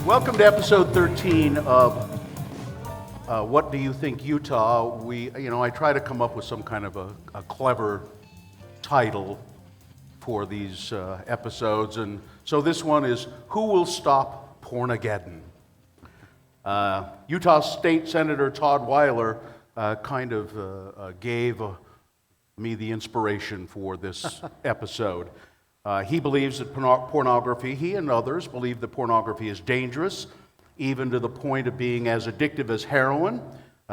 Welcome to episode 13 of What Do You Think, Utah? I try to come up with some kind of a clever title for these episodes, and so this one is Who Will Stop Porn-a-Geddon? Utah State Senator Todd Weiler gave me the inspiration for this episode. He believes that pornography, he and others believe that pornography is dangerous, even to the point of being as addictive as heroin.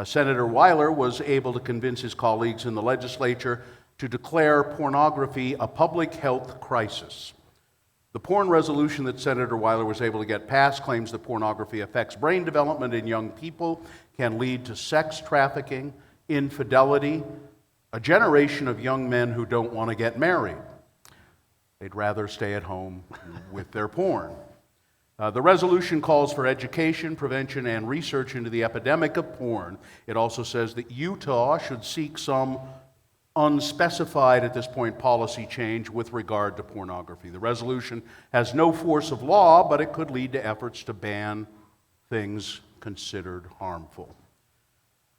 Senator Weiler was able to convince his colleagues in the legislature to declare pornography a public health crisis. The porn resolution that Senator Weiler was able to get passed claims that pornography affects brain development in young people, can lead to sex trafficking, infidelity, a generation of young men who don't want to get married. They'd rather stay at home with their porn. The resolution calls for education, prevention, and research into the epidemic of porn. It also says that Utah should seek some unspecified, at this point, policy change with regard to pornography. The resolution has no force of law, but it could lead to efforts to ban things considered harmful.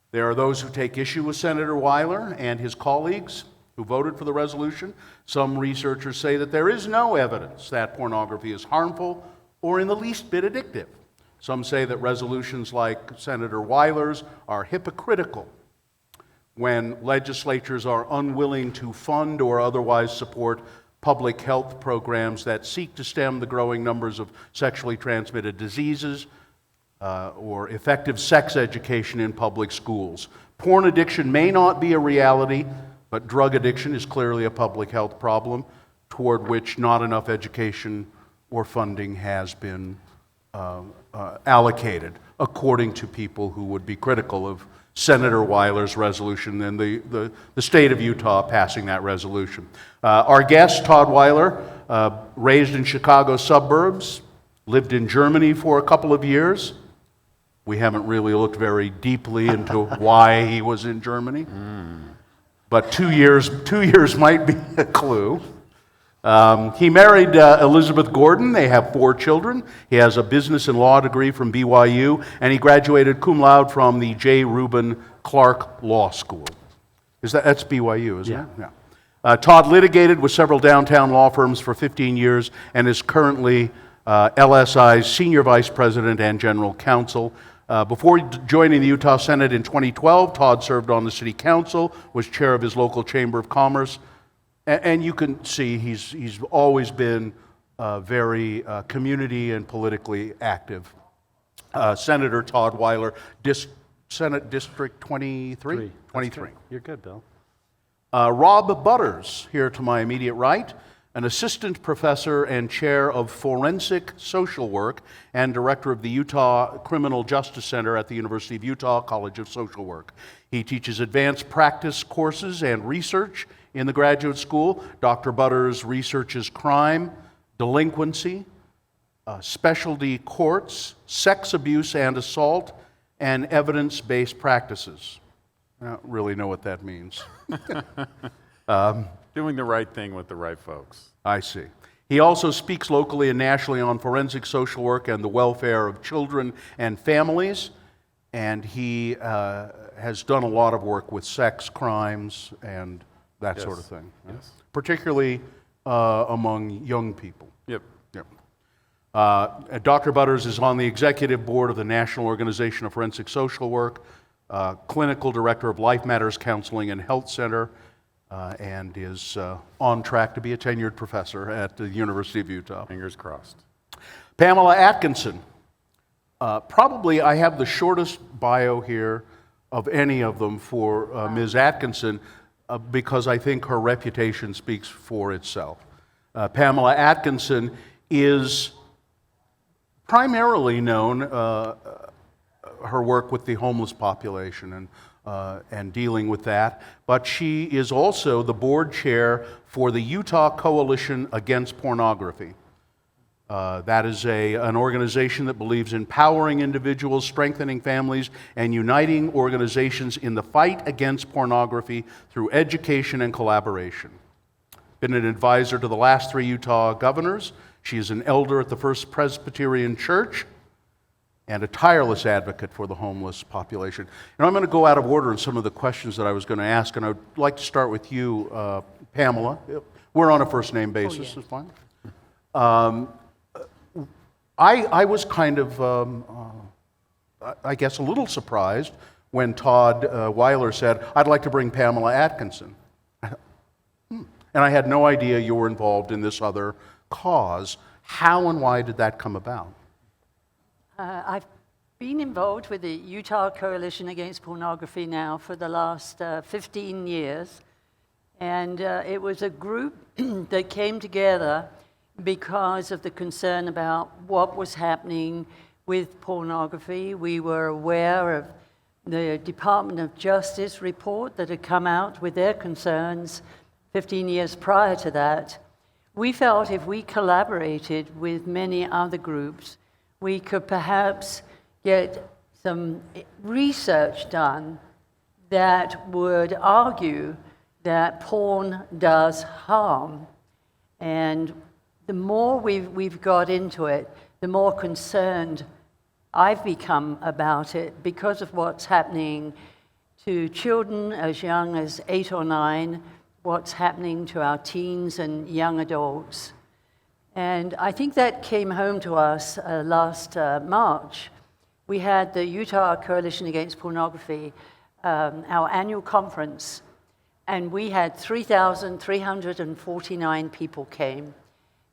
There are those who take issue with Senator Weiler and his colleagues who voted for the resolution. Some researchers say that there is no evidence that pornography is harmful or in the least bit addictive. Some say that resolutions like Senator Weiler's are hypocritical when legislatures are unwilling to fund or otherwise support public health programs that seek to stem the growing numbers of sexually transmitted diseases or effective sex education in public schools. Porn addiction may not be a reality, but drug addiction is clearly a public health problem toward which not enough education or funding has been allocated, according to people who would be critical of Senator Weiler's resolution and the state of Utah passing that resolution. Our guest, Todd Weiler, raised in Chicago suburbs, lived in Germany for a couple of years. We haven't really looked very deeply into why he was in Germany. But 2 years might be a clue. He married Elizabeth Gordon. They have 4 children. He has a business and law degree from BYU, and he graduated cum laude from the J. Reuben Clark Law School. That's BYU, isn't it? Yeah. Todd litigated with several downtown law firms for 15 years and is currently LSI's senior vice president and general counsel. Before joining the Utah Senate in 2012, Todd served on the city council, was chair of his local chamber of commerce, and you can see he's always been very community and politically active. Senator Todd Weiler, Senate District 23? 23. You're good, Bill. Rob Butters, here to my immediate right, an assistant professor and chair of forensic social work and director of the Utah Criminal Justice Center at the University of Utah College of Social Work. He teaches advanced practice courses and research in the graduate school. Dr. Butters researches crime, delinquency, specialty courts, sex abuse and assault, and evidence-based practices. I don't really know what that means. Doing the right thing with the right folks. I see. He also speaks locally and nationally on forensic social work and the welfare of children and families, and he has done a lot of work with sex crimes and that sort of thing. Yes. Particularly among young people. Yep. Dr. Butters is on the executive board of the National Organization of Forensic Social Work, clinical director of Life Matters Counseling and Health Center, and is on track to be a tenured professor at the University of Utah. Fingers crossed. Pamela Atkinson. Probably I have the shortest bio here of any of them for Ms. Atkinson because I think her reputation speaks for itself. Pamela Atkinson is primarily known, her work with the homeless population and dealing with that, but she is also the board chair for the Utah Coalition Against Pornography. That is an organization that believes in empowering individuals, strengthening families, and uniting organizations in the fight against pornography through education and collaboration. Been an advisor to the last 3 Utah governors. She is an elder at the First Presbyterian Church and a tireless advocate for the homeless population. And I'm going to go out of order in some of the questions that I was going to ask, and I would like to start with you, Pamela. We're on a first-name basis, it's fine. I was kind of, I guess, a little surprised when Todd Weiler said, "I'd like to bring Pamela Atkinson." And I had no idea you were involved in this other cause. How and why did that come about? I've been involved with the Utah Coalition Against Pornography now for the last 15 years. And it was a group that came together because of the concern about what was happening with pornography. We were aware of the Department of Justice report that had come out with their concerns 15 years prior to that. We felt if we collaborated with many other groups, we could perhaps get some research done that would argue that porn does harm. And the more we've got into it, the more concerned I've become about it because of what's happening to children as young as 8 or 9, what's happening to our teens and young adults. And I think that came home to us last March. We had the Utah Coalition Against Pornography, our annual conference, and we had 3,349 people came,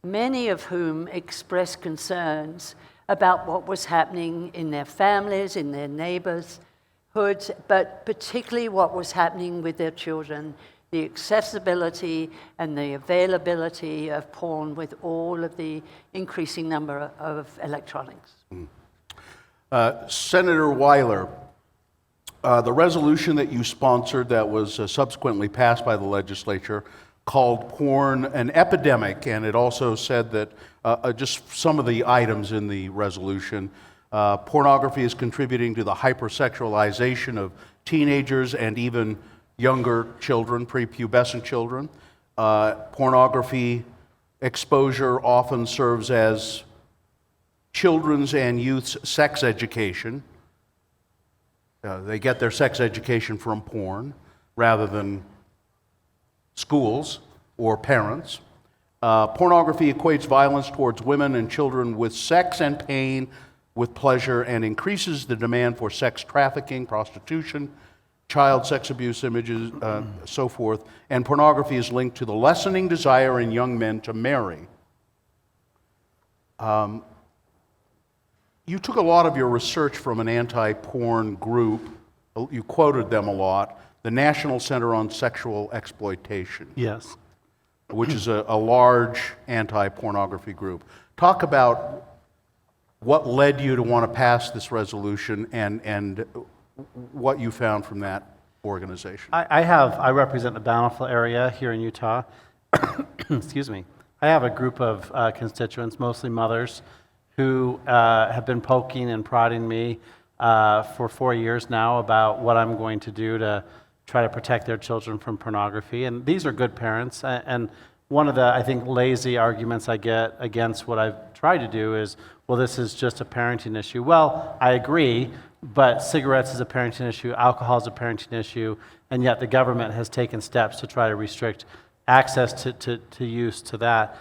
many of whom expressed concerns about what was happening in their families, in their neighborhoods, but particularly what was happening with their children, the accessibility and the availability of porn with all of the increasing number of electronics. Senator Weiler, the resolution that you sponsored that was subsequently passed by the legislature called porn an epidemic, and it also said that just some of the items in the resolution, pornography is contributing to the hypersexualization of teenagers and even younger children, prepubescent children. Pornography exposure often serves as children's and youth's sex education. They get their sex education from porn rather than schools or parents. Pornography equates violence towards women and children with sex and pain, with pleasure, and increases the demand for sex trafficking, prostitution, child sex abuse images, so forth. And pornography is linked to the lessening desire in young men to marry. You took a lot of your research from an anti-porn group. You quoted them a lot, the National Center on Sexual Exploitation. Yes. Which is a large anti-pornography group. Talk about what led you to want to pass this resolution and what you found from that organization. I represent the Bountiful area here in Utah. Excuse me. I have a group of constituents, mostly mothers, who have been poking and prodding me for 4 years now about what I'm going to do to try to protect their children from pornography. And these are good parents. And one of the, I think, lazy arguments I get against what I've tried to do is, well, this is just a parenting issue. Well, I agree, but cigarettes is a parenting issue, alcohol is a parenting issue, and yet the government has taken steps to try to restrict access to use to that,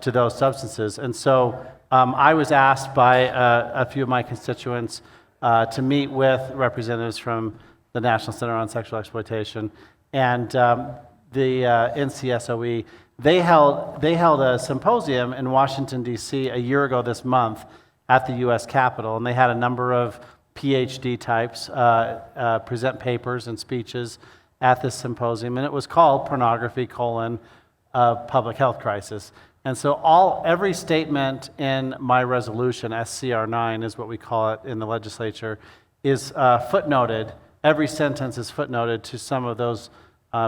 to those substances. And so I was asked by a few of my constituents to meet with representatives from the National Center on Sexual Exploitation and the NCSOE. They held a symposium in Washington, D.C. a year ago this month at the U.S. Capitol, and they had a number of PhD types present papers and speeches at this symposium, and it was called Pornography, Public Health Crisis. And so every statement in my resolution, SCR 9 is what we call it in the legislature, is footnoted. Every sentence is footnoted to some of those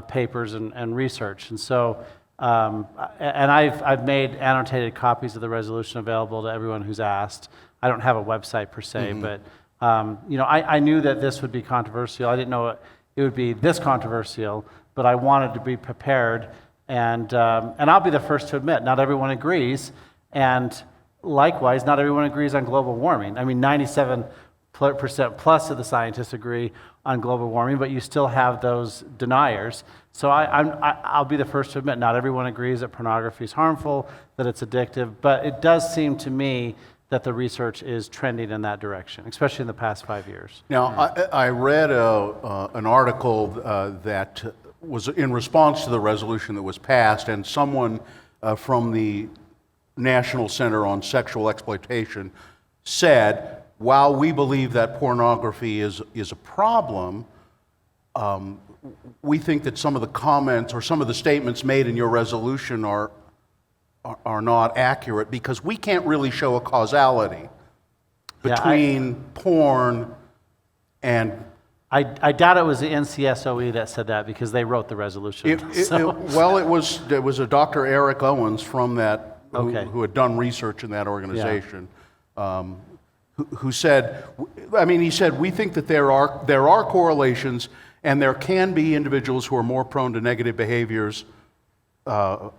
papers and research. And so And I've made annotated copies of the resolution available to everyone who's asked. I don't have a website per se, but I knew that this would be controversial. I didn't know it would be this controversial, but I wanted to be prepared. And I'll be the first to admit, not everyone agrees. And likewise, not everyone agrees on global warming. I mean, 97% plus of the scientists agree on global warming, but you still have those deniers. So I'll be the first to admit, not everyone agrees that pornography is harmful, that it's addictive, but it does seem to me that the research is trending in that direction, especially in the past 5 years. Now, I read an article that was in response to the resolution that was passed, and someone from the National Center on Sexual Exploitation said, while we believe that pornography is a problem, we think that some of the comments or some of the statements made in your resolution are not accurate because we can't really show a causality between porn and... I doubt it was the NCSOE that said that because they wrote the resolution. Well, it was a Dr. Eric Owens from that, who had done research in that organization, who said, he said, we think that there are correlations and there can be individuals who are more prone to negative behaviors listed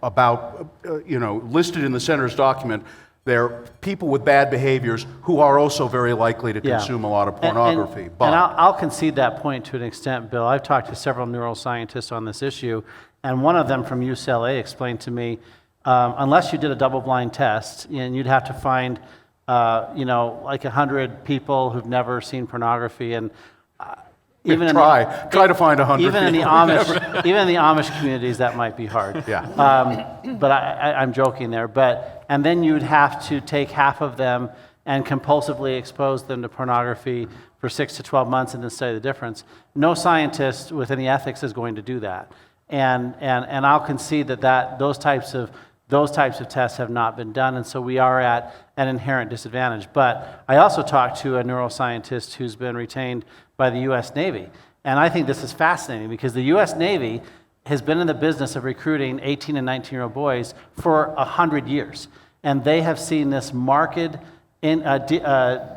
in the center's document. There are people with bad behaviors who are also very likely to consume a lot of pornography. And I'll concede that point to an extent, Bill. I've talked to several neuroscientists on this issue, and one of them from UCLA explained to me, unless you did a double-blind test, and you'd have to find, like 100 people who've never seen pornography, and try to find 100 even in the Amish, even in the Amish communities, that might be hard. Yeah. But I'm joking there. And then you'd have to take half of them and compulsively expose them to pornography for 6 to 12 months and then study the difference. No scientist with any ethics is going to do that. And I'll concede that those types of tests have not been done, and so we are at an inherent disadvantage. But I also talked to a neuroscientist who's been retained by the U.S. Navy, and I think this is fascinating because the U.S. Navy has been in the business of recruiting 18 and 19-year-old boys for 100 years, and they have seen this marked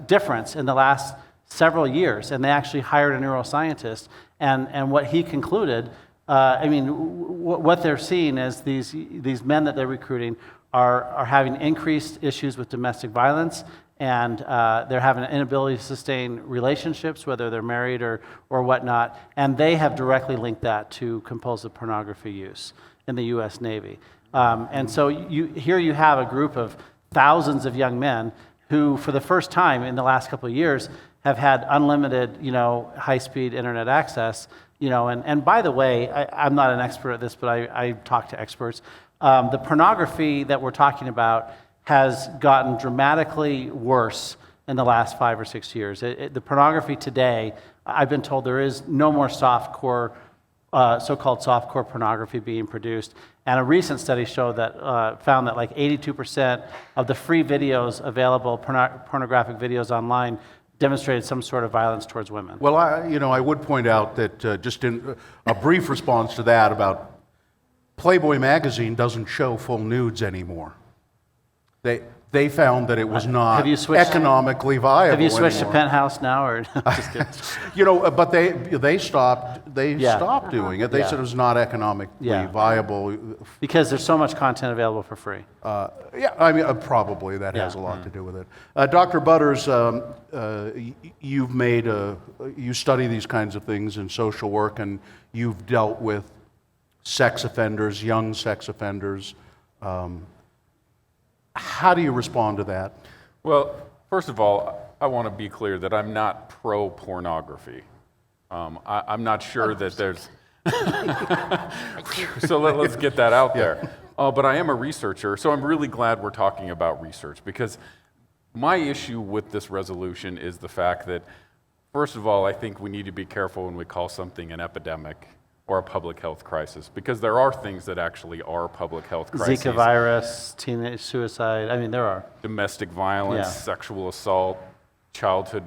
difference in the last several years, and they actually hired a neuroscientist, and what he concluded, what they're seeing is these men that they're recruiting are having increased issues with domestic violence, and they're having an inability to sustain relationships, whether they're married or whatnot, and they have directly linked that to compulsive pornography use in the U.S. Navy. And so here you have a group of thousands of young men who, for the first time in the last couple of years, have had unlimited, high-speed internet access. And by the way, I'm not an expert at this, but I talk to experts. The pornography that we're talking about has gotten dramatically worse in the last 5 or 6 years. The pornography today, I've been told there is no more softcore, so-called softcore pornography being produced. And a recent study found that like 82% of the free videos available, pornographic videos online, demonstrated some sort of violence towards women. Well, I would point out that just in a brief response to that about Playboy magazine doesn't show full nudes anymore. They found that it was not economically viable. Have you switched anymore. to Penthouse now, or just kidding? But they stopped doing it. They said it was not economically viable because there's so much content available for free. Probably that has a lot to do with it. Dr. Butters, you study these kinds of things in social work, and you've dealt with sex offenders, young sex offenders. How do you respond to that? Well, first of all, I want to be clear that I'm not pro-pornography. I'm not sure that there's... So let's get that out there. But I am a researcher, so I'm really glad we're talking about research, because my issue with this resolution is the fact that, first of all, I think we need to be careful when we call something an epidemic or a public health crisis, because there are things that actually are public health crises. Zika virus, teenage suicide, there are. Domestic violence, sexual assault, childhood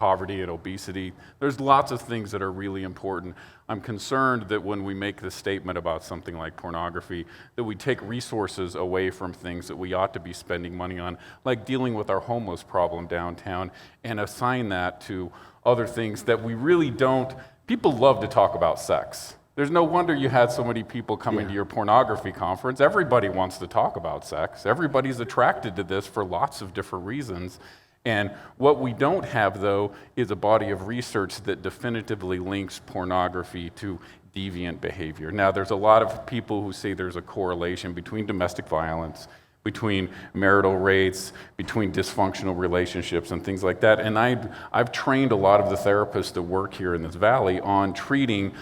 poverty and obesity. There's lots of things that are really important. I'm concerned that when we make this statement about something like pornography, that we take resources away from things that we ought to be spending money on, like dealing with our homeless problem downtown, and assign that to other things that we really don't. People love to talk about sex. There's no wonder you had so many people coming to your pornography conference. Everybody wants to talk about sex. Everybody's attracted to this for lots of different reasons. And what we don't have, though, is a body of research that definitively links pornography to deviant behavior. Now, there's a lot of people who say there's a correlation between domestic violence, between marital rates, between dysfunctional relationships and things like that. And I've trained a lot of the therapists that work here in this valley on treating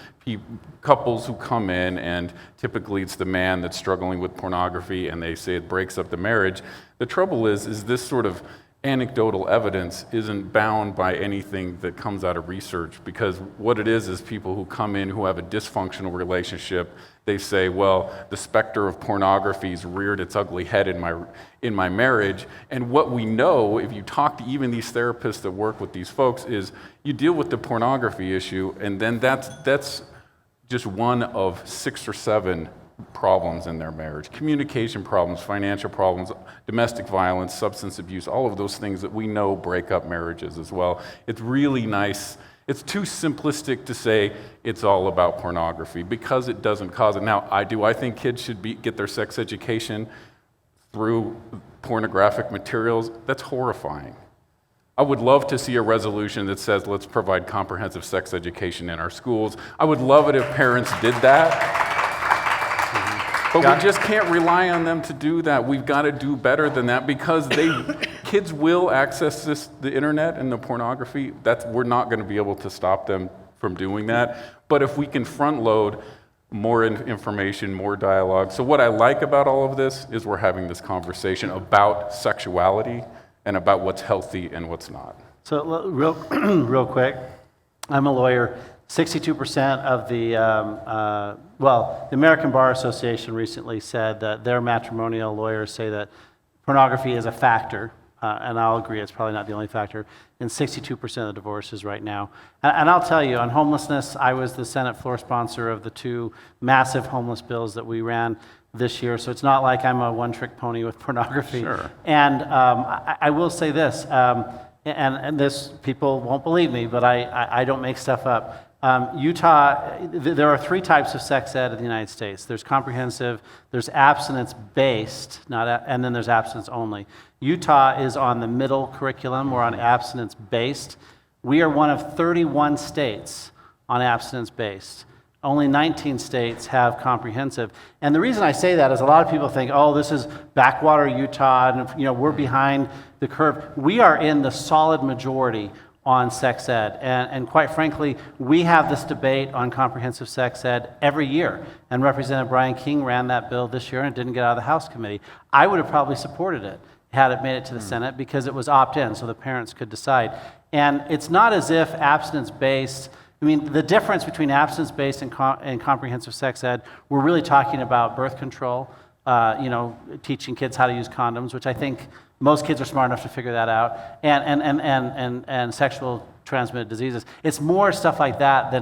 couples who come in, and typically it's the man that's struggling with pornography and they say it breaks up the marriage. The trouble is this sort of anecdotal evidence isn't bound by anything that comes out of research, because what it is people who come in who have a dysfunctional relationship. They say, well, the specter of pornography's reared its ugly head in my marriage. And what we know, if you talk to even these therapists that work with these folks, is you deal with the pornography issue, and then that's just one of 6 or 7 problems in their marriage. Communication problems, financial problems, domestic violence, substance abuse, all of those things that we know break up marriages as well. It's really nice. It's too simplistic to say it's all about pornography, because it doesn't cause it. Now, I think kids should get their sex education through pornographic materials. That's horrifying. I would love to see a resolution that says let's provide comprehensive sex education in our schools. I would love it if parents did that. But we just can't rely on them to do that. We've got to do better than that, because kids will access the internet and the pornography. We're not going to be able to stop them from doing that. But if we can front load more information, more dialogue. So what I like about all of this is we're having this conversation about sexuality and about what's healthy and what's not. So real quick, I'm a lawyer. 62% of the American Bar Association recently said that their matrimonial lawyers say that pornography is a factor, and I'll agree it's probably not the only factor, in 62% of the divorces right now. And I'll tell you, on homelessness, I was the Senate floor sponsor of the 2 massive homeless bills that we ran this year, so it's not like I'm a one-trick pony with pornography. Sure. And I will say this, and this, people won't believe me, but I don't make stuff up. Utah, there are 3 types of sex ed in the United States. There's comprehensive, there's abstinence-based, and then there's abstinence only. Utah is on the middle curriculum. We're on abstinence-based. We are one of 31 states on abstinence-based. Only 19 states have comprehensive. And the reason I say that is a lot of people think, oh, this is backwater Utah, and we're behind the curve. We are in the solid majority on sex ed. And quite frankly, we have this debate on comprehensive sex ed every year. And Representative Brian King ran that bill this year, and it didn't get out of the House committee. I would have probably supported it had it made it to the Senate, because it was opt-in, so the parents could decide. And it's not as if abstinence-based, the difference between abstinence-based and comprehensive sex ed, we're really talking about birth control, teaching kids how to use condoms, which I think most kids are smart enough to figure that out, and sexual transmitted diseases. It's more stuff like that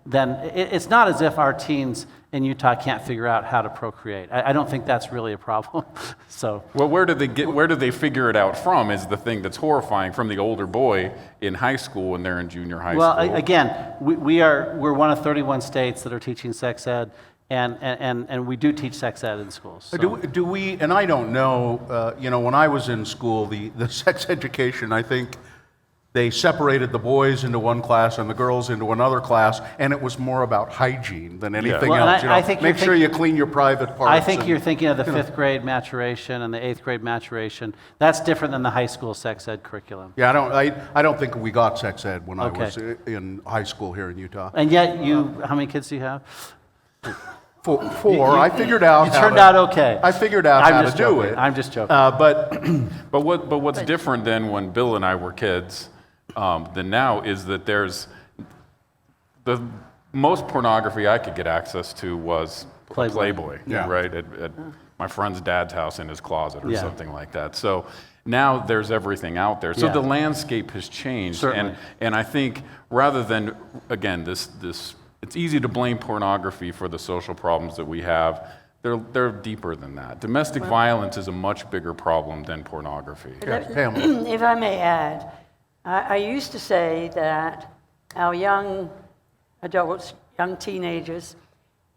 than it's not as if our teens in Utah can't figure out how to procreate. I don't think that's really a problem. So, well, where do they figure it out from is the thing that's horrifying, from the older boy in high school when they're in junior high school. Well, again, we're one of 31 states that are teaching sex ed. And we do teach sex ed in schools. So. Do we, and I don't know, when I was in school, the sex education, I think they separated the boys into one class and the girls into another class, and it was more about hygiene than anything else. I think make sure you clean your private parts. I think you're thinking of the 5th grade maturation and the 8th grade maturation. That's different than the high school sex ed curriculum. Yeah, I don't think we got sex ed when I was in high school here in Utah. And yet how many kids do you have? 4. I figured out. You turned out okay. I figured out how to do it. I'm just joking. But what's different than when Bill and I were kids than now is that there's the most pornography I could get access to was Playboy, Yeah. right? At my friend's dad's house in his closet or something like that. So, Now there's everything out there. So Yeah. the landscape has changed. Certainly. And I think rather than, again, this it's easy to blame pornography for the social problems that we have. They're deeper than that. Domestic violence is a much bigger problem than pornography. Yes, Pamela. If I may add, I used to say that our young adults, young teenagers,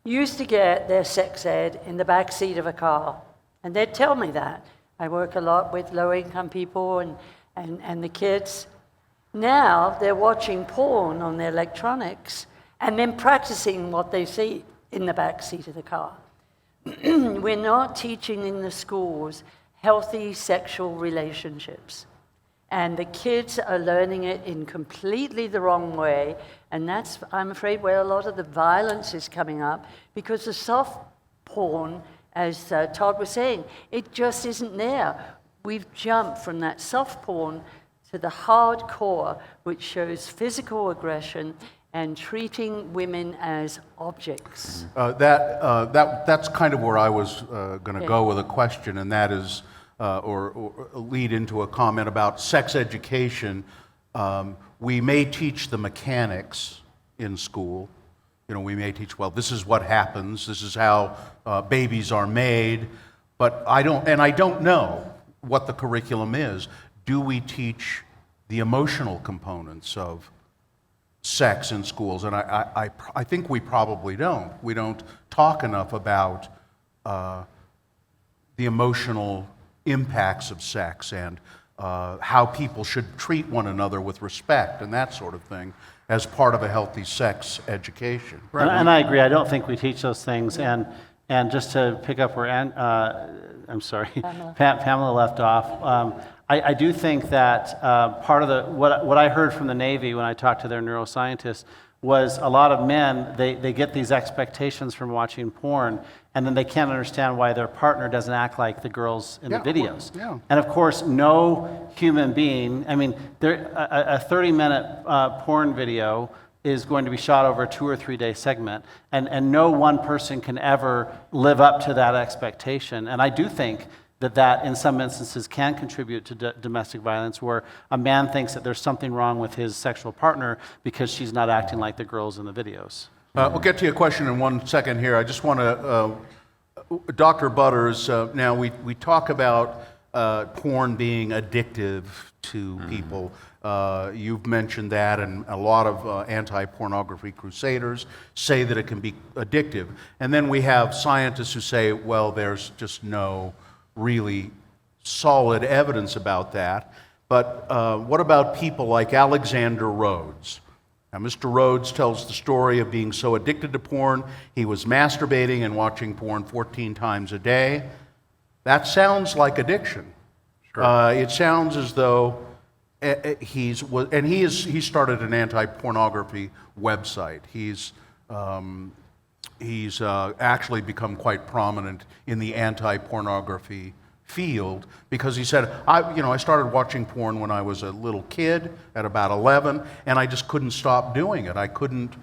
used to get their sex ed in the back seat of a car. And they'd tell me that. I work a lot with low-income people and the kids. Now they're watching porn on their electronics and then practicing what they see in the back seat of the car. We're not teaching in the schools healthy sexual relationships. And the kids are learning it in completely the wrong way. And that's, I'm afraid, where a lot of the violence is coming up, because the soft porn, as Todd was saying, it just isn't there. We've jumped from that soft porn to the hardcore, which shows physical aggression and treating women as objects. That's kind of where I was going to go with a question, and that is, or lead into a comment about sex education. We may teach the mechanics in school. You know, we may teach, well, this is what happens, this is how babies are made, but I don't know what the curriculum is. Do we teach the emotional components of sex in schools? And I think we probably don't. We don't talk enough about the emotional impacts of sex and how people should treat one another with respect and that sort of thing as part of a healthy sex education. And I agree. I don't think we teach those things. And just to pick up where Pamela left off, I do think that part of what I heard from the Navy when I talked to their neuroscientists was a lot of men, they get these expectations from watching porn, and then they can't understand why their partner doesn't act like the girls in the videos. Yeah. And of course, no human being, I mean, a 30-minute porn video is going to be shot over a 2 or 3 day segment, and no one person can ever live up to that expectation. And I do think that in some instances can contribute to domestic violence, where a man thinks that there's something wrong with his sexual partner because she's not acting like the girls in the videos. We'll get to your question in 1 second here. I just want to, Dr. Butters, now we talk about porn being addictive to people. You've mentioned that, and a lot of anti-pornography crusaders say that it can be addictive. And then we have scientists who say, well, there's just no really solid evidence about that. But what about people like Alexander Rhodes? Now, Mr. Rhodes tells the story of being so addicted to porn, he was masturbating and watching porn 14 times a day. That sounds like addiction. Sure. It sounds as though he started an anti-pornography website. He's actually become quite prominent in the anti-pornography field because he said, I started watching porn when I was a little kid at about 11, and I just couldn't stop doing it. I couldn't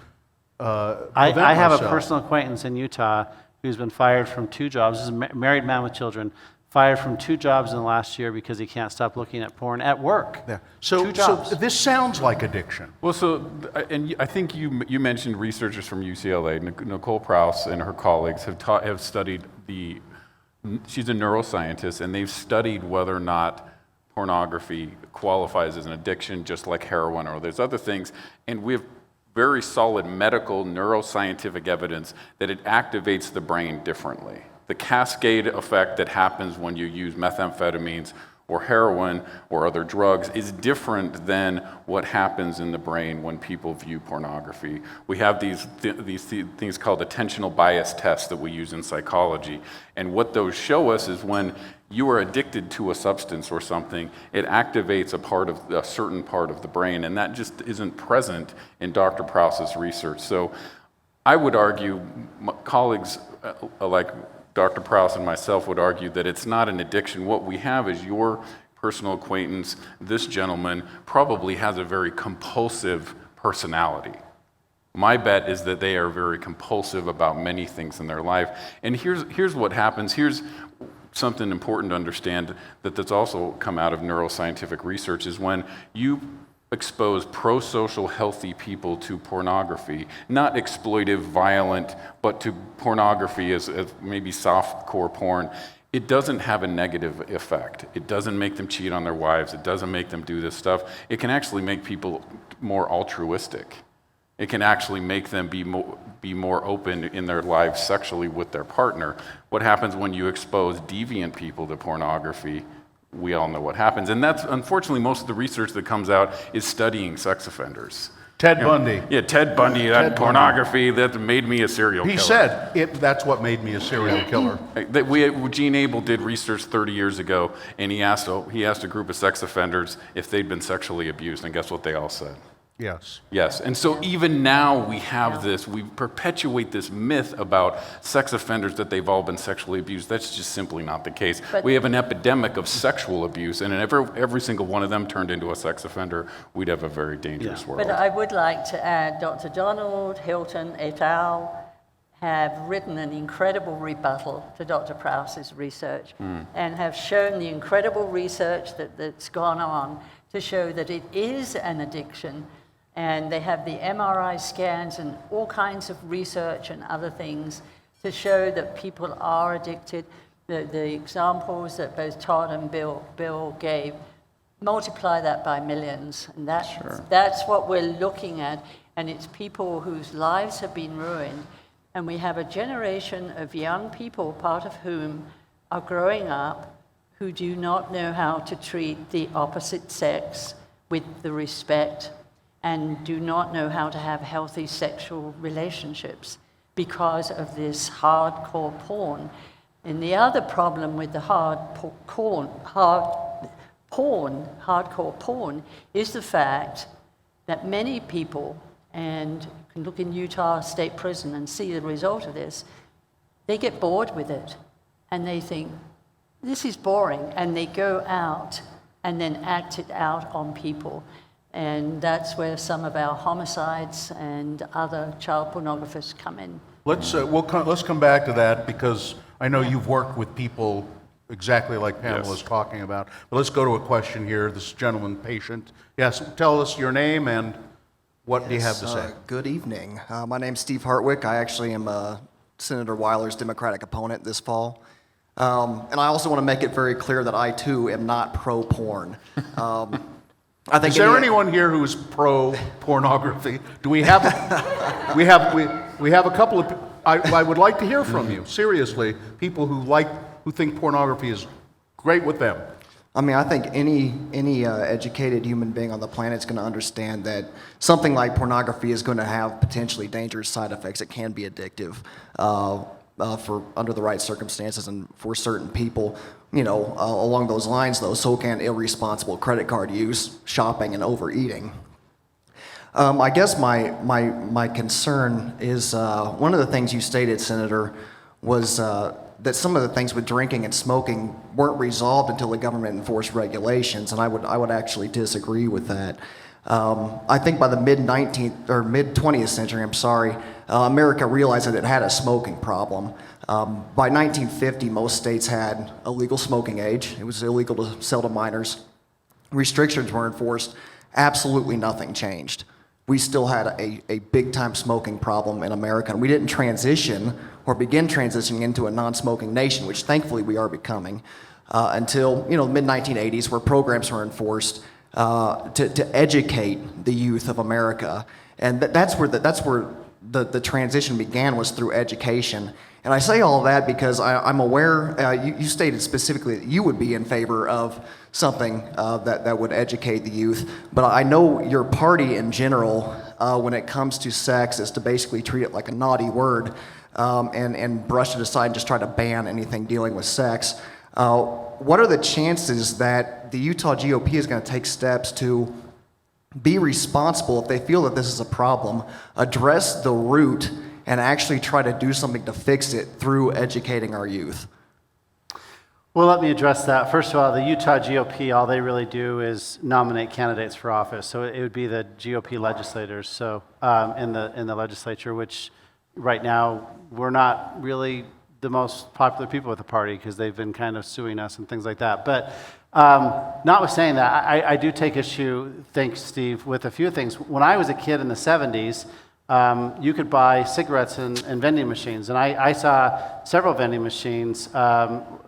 prevent I have myself. a personal acquaintance in Utah who's been fired from 2 jobs. This is a married man with children, fired from 2 jobs in the last year because he can't stop looking at porn at work. Yeah. 2 jobs. So this sounds like addiction. Well, and I think you mentioned researchers from UCLA. Nicole Prouse and her colleagues have studied she's a neuroscientist, and they've studied whether or not pornography qualifies as an addiction, just like heroin or there's other things. And we have very solid medical neuroscientific evidence that it activates the brain differently. The cascade effect that happens when you use methamphetamines or heroin or other drugs is different than what happens in the brain when people view pornography. We have these things called attentional bias tests that we use in psychology, and what those show us is when you are addicted to a substance or something, it activates a certain part of the brain, and that just isn't present in Dr. Prouse's research. So I would argue, my colleagues like Dr. Prouse and myself would argue that it's not an addiction. What we have is your personal acquaintance, this gentleman, probably has a very compulsive personality. My bet is that they are very compulsive about many things in their life. And here's what happens. something important to understand that's also come out of neuroscientific research is when you expose pro-social, healthy people to pornography, not exploitive, violent, but to pornography as maybe soft-core porn, it doesn't have a negative effect. It doesn't make them cheat on their wives. It doesn't make them do this stuff. It can actually make people more altruistic. It can actually make them be more open in their lives sexually with their partner. What happens when you expose deviant people to pornography? We all know what happens. And that's, unfortunately, most of the research that comes out is studying sex offenders. Ted Bundy. Yeah, Ted Bundy, that pornography, that made me a serial killer. He said, that's what made me a serial killer. Gene Abel did research 30 years ago, and he asked a group of sex offenders if they'd been sexually abused, and guess what they all said? Yes. Yes, and so even now we have this, we perpetuate this myth about sex offenders that they've all been sexually abused. That's just simply not the case. We have an epidemic of sexual abuse, and if every single one of them turned into a sex offender, we'd have a very dangerous world. But I would like to add, Dr. Donald Hilton et al. Have written an incredible rebuttal to Dr. Prowse's research and have shown the incredible research that's gone on to show that it is an addiction. And they have the MRI scans and all kinds of research and other things to show that people are addicted. The examples that both Todd and Bill gave, multiply that by millions. And that's what we're looking at. And it's people whose lives have been ruined. And we have a generation of young people, part of whom are growing up, who do not know how to treat the opposite sex with the respect and do not know how to have healthy sexual relationships because of this hardcore porn. And the other problem with the hardcore porn is the fact that many people, and you can look in Utah State Prison and see the result of this, they get bored with it and they think, this is boring, and they go out and then act it out on people. And that's where some of our homicides and other child pornographers come in. Let's come back to that because I know you've worked with people exactly like Pamela is talking about. But let's go to a question here. This gentleman, patient. Yes, tell us your name and what do you have to say? Good evening. My name's Steve Hartwick. I actually am Senator Weiler's Democratic opponent this fall. And I also want to make it very clear that I, too, am not pro-porn. I think is there anyone here who's pro-pornography? Do we have we have a couple of I would like to hear from you, seriously, people who think pornography is great with them. I mean, I think any educated human being on the planet is going to understand that something like pornography is going to have potentially dangerous side effects. It can be addictive for under the right circumstances and for certain people. Along those lines, though, so can irresponsible credit card use, shopping, and overeating. I guess my concern is one of the things you stated, Senator, was that some of the things with drinking and smoking weren't resolved until the government enforced regulations, and I would actually disagree with that. I think by the mid-19th or mid-20th century, America realized that it had a smoking problem. By 1950, most states had a legal smoking age. It was illegal to sell to minors. Restrictions were enforced. Absolutely nothing changed. We still had a big-time smoking problem in America, and we didn't transition or begin transitioning into a non-smoking nation, which thankfully we are becoming, until the mid-1980s, where programs were enforced to educate the youth of America, and that's where the transition began, was through education. And I say all of that because I'm aware, you stated specifically that you would be in favor of something that would educate the youth, but I know your party in general, when it comes to sex, is to basically treat it like a naughty word and brush it aside and just try to ban anything dealing with sex. What are the chances that the Utah GOP is going to take steps to be responsible if they feel that this is a problem, address the root, and actually try to do something to fix it through educating our youth? Well, let me address that. First of all, the Utah GOP, all they really do is nominate candidates for office. So it would be the GOP legislators. So in the legislature, which right now we're not really the most popular people at the party because they've been kind of suing us and things like that. But notwithstanding that, I do take issue, thanks, Steve, with a few things. When I was a kid in the 70s, you could buy cigarettes in vending machines. And I saw several vending machines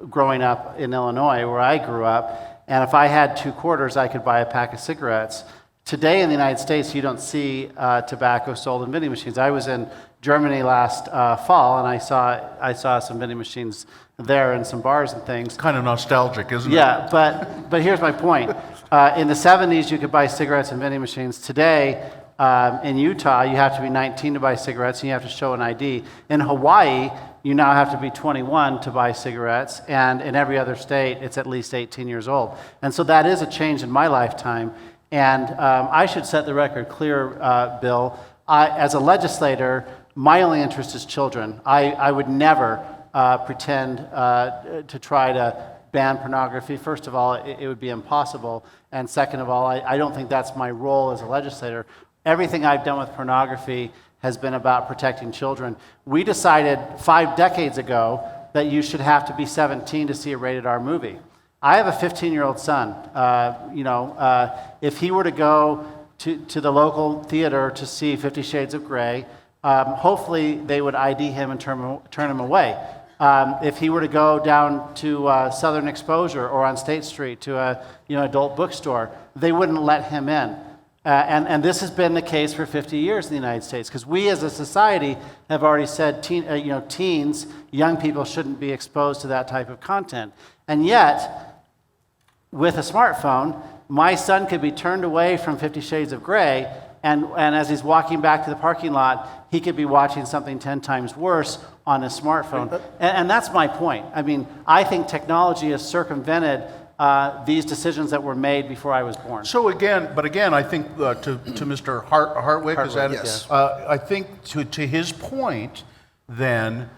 growing up in Illinois, where I grew up. And if I had 2 quarters, I could buy a pack of cigarettes. Today in the United States, you don't see tobacco sold in vending machines. I was in Germany last fall, and I saw some vending machines there and some bars and things. Kind of nostalgic, isn't it? Yeah, but here's my point. In the 70s, you could buy cigarettes in vending machines. Today, in Utah, you have to be 19 to buy cigarettes, and you have to show an ID. In Hawaii, you now have to be 21 to buy cigarettes, and in every other state, it's at least 18 years old. And so that is a change in my lifetime. And I should set the record clear, Bill. As a legislator, my only interest is children. I would never pretend to try to ban pornography. First of all, it would be impossible. And second of all, I don't think that's my role as a legislator. Everything I've done with pornography has been about protecting children. We decided 5 decades ago that you should have to be 17 to see a rated R movie. I have a 15-year-old son. If he were to go to the local theater to see 50 Shades of Grey, hopefully they would ID him and turn him away. If he were to go down to Southern Exposure or on State Street to a adult bookstore, they wouldn't let him in. And this has been the case for 50 years in the United States, because we as a society have already said teens, young people shouldn't be exposed to that type of content. And yet, with a smartphone, my son could be turned away from 50 Shades of Grey, and as he's walking back to the parking lot, he could be watching something 10 times worse on his smartphone. And that's my point. I mean, I think technology has circumvented these decisions that were made before I was born. So again, I think to Mr. Hartwick, is that Yes. I think to his point, then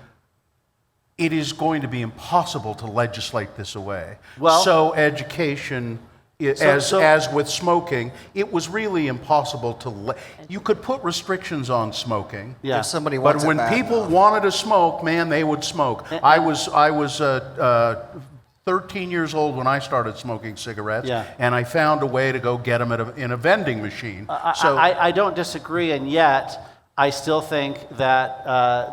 it is going to be impossible to legislate this away. Well- so education, as with smoking, it was really impossible to. You could put restrictions on smoking. Yeah. If somebody But wants it when bad people enough. wanted to smoke, man, they would smoke. I was 13 years old when I started smoking cigarettes, Yeah. and I found a way to go get them in a vending machine. I don't disagree, and yet I still think that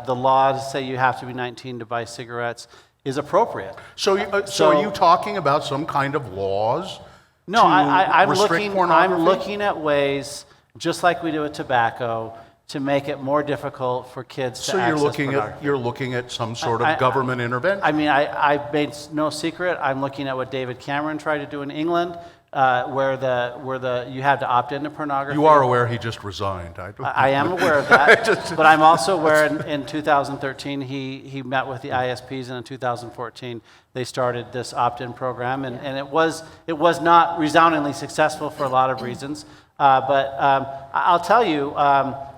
the laws say you have to be 19 to buy cigarettes is appropriate. So are you talking about some kind of laws? No, to I'm restrict pornography? I'm looking at ways, just like we do with tobacco, to make it more difficult for kids to So access you're looking at some sort of government intervention. I mean, I made no secret. I'm looking at what David Cameron tried to do in England, where you have to opt into pornography. You are aware he just resigned. I am aware of that, but I'm also aware in 2013 he met with the ISPs, and in 2014 they started this opt-in program, and it was not resoundingly successful for a lot of reasons. But I'll tell you,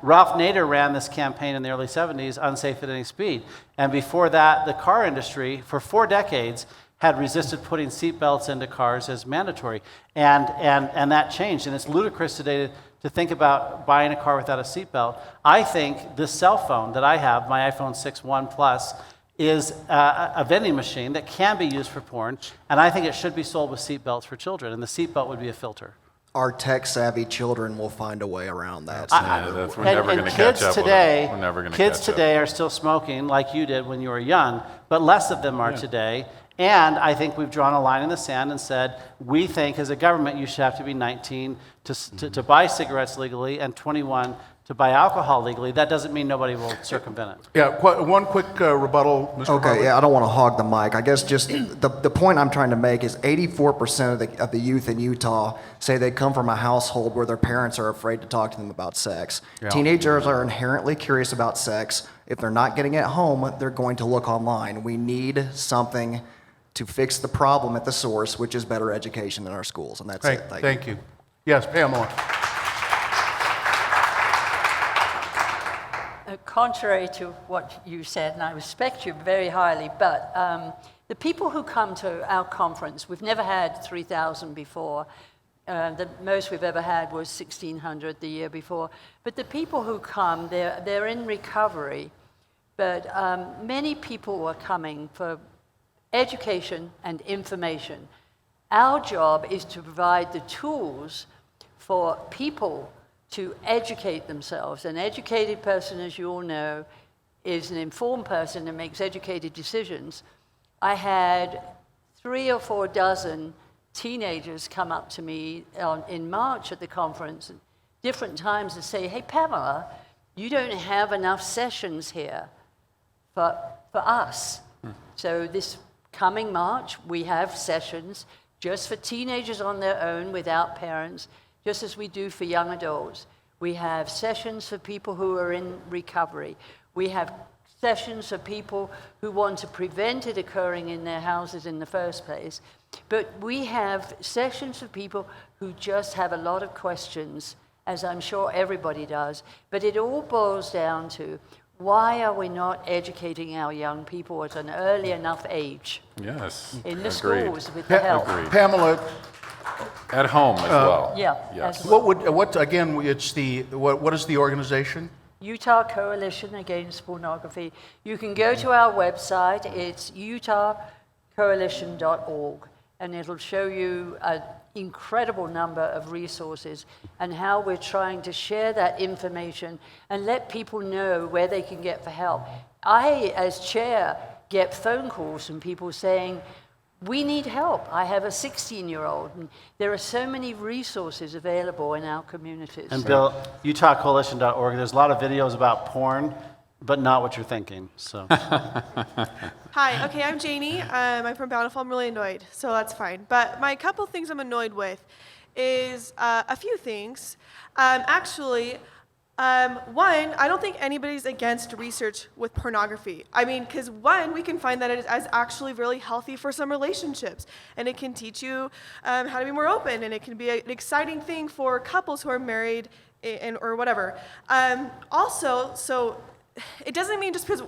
Ralph Nader ran this campaign in the early 70s, Unsafe at Any Speed. And before that, the car industry, for 4 decades, had resisted putting seatbelts into cars as mandatory. And that changed. And it's ludicrous today to think about buying a car without a seatbelt. I think this cell phone that I have, my iPhone 6 Plus, is a vending machine that can be used for porn. And I think it should be sold with seatbelts for children. And the seatbelt would be a filter. Our tech-savvy children will find a way around that. We're never going to catch up with them. We're never going to Kids catch up. today are still smoking like you did when you were young, but less of them are today. And I think we've drawn a line in the sand and said, we think as a government you should have to be 19 to buy cigarettes legally and 21 to buy alcohol legally. That doesn't mean nobody will circumvent it. Yeah, one quick rebuttal, Mr. Okay, Hartwick. yeah, I don't want to hog the mic. I guess just the point I'm trying to make is 84% of the youth in Utah say they come from a household where their parents are afraid to talk to them about sex. Yeah. Teenagers are inherently curious about sex. If they're not getting it at home, they're going to look online. We need something to fix the problem at the source, which is better education in our schools, and that's it. Thank you. Yes, Pamela. Contrary to what you said, and I respect you very highly, but the people who come to our conference, we've never had 3,000 before. The most we've ever had was 1,600 the year before. But the people who come, they're in recovery. but many people were coming for education and information. Our job is to provide the tools for people to educate themselves. An educated person, as you all know, is an informed person that makes educated decisions. I had 3 or 4 dozen teenagers come up to me in March at the conference at different times and say, hey, Pamela, you don't have enough sessions here for us. So this coming March, we have sessions just for teenagers on their own without parents, just as we do for young adults. We have sessions for people who are in recovery. We have sessions for people who want to prevent it occurring in their houses in the first place. But we have sessions for people who just have a lot of questions, as I'm sure everybody does. But it all boils down to, why are we not educating our young people at an early enough age? Yes. In the Agreed. schools with the help. Agreed. Pamela, At home as well. Yeah. Yes. as well. what is the organization? Utah Coalition Against Pornography. You can go to our website. It's utahcoalition.org, and it'll show you an incredible number of resources and how we're trying to share that information and let people know where they can get for help. I, as chair, get phone calls from people saying, we need help. I have a 16-year-old, and there are so many resources available in our communities. And Bill, utahcoalition.org, there's a lot of videos about porn, but not what you're thinking, so. Hi, okay, I'm Janie. I'm from Bountiful. I'm really annoyed, so that's fine. But my couple things I'm annoyed with is a few things. One, I don't think anybody's against research with pornography. I mean, because one, we can find that it is actually really healthy for some relationships, and it can teach you how to be more open, and it can be an exciting thing for couples who are married or whatever. Also, so it doesn't mean just because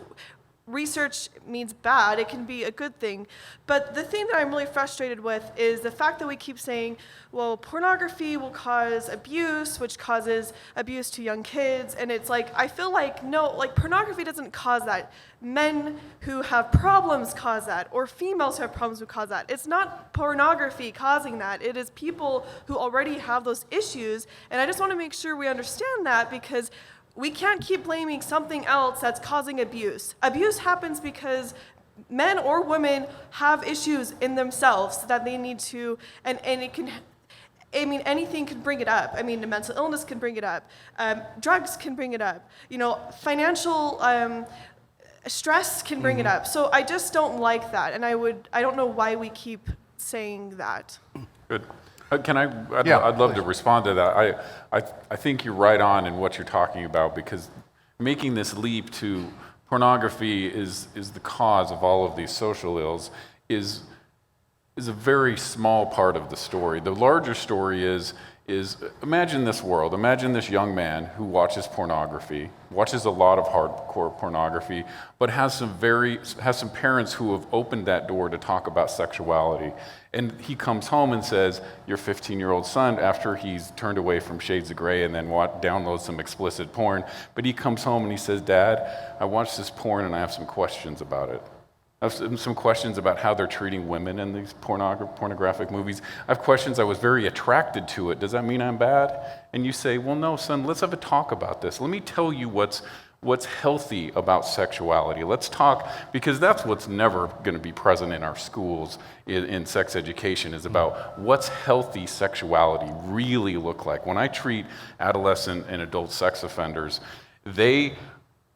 research means bad, it can be a good thing. But the thing that I'm really frustrated with is the fact that we keep saying, well, pornography will cause abuse, which causes abuse to young kids. And it's like, I feel like, no, like pornography doesn't cause that. Men who have problems cause that, or females who have problems who cause that. It's not pornography causing that. It is people who already have those issues. And I just want to make sure we understand that, because we can't keep blaming something else that's causing abuse. Abuse happens because men or women have issues in themselves that they need to, and it can, I mean, anything can bring it up. I mean, mental illness can bring it up. Drugs can bring it up. You know, financial stress can bring it up. So I just don't like that, and I don't know why we keep saying that. Good. I'd Yeah, love to respond to that. I think you're right on in what you're talking about, because making this leap to pornography is the cause of all of these social ills is a very small part of the story. The larger story is imagine this world. Imagine this young man who watches pornography, watches a lot of hardcore pornography, but has some parents who have opened that door to talk about sexuality. And he comes home and says, your 15-year-old son, after he's turned away from Shades of Grey and then downloads some explicit porn, but he comes home and he says, Dad, I watched this porn and I have some questions about it. I have some questions about how they're treating women in these pornographic movies. I have questions. I was very attracted to it. Does that mean I'm bad? And you say, well, no, son, let's have a talk about this. Let me tell you what's healthy about sexuality. Let's talk, because that's what's never going to be present in our schools in sex education, is about what's healthy sexuality really look like. When I treat adolescent and adult sex offenders, they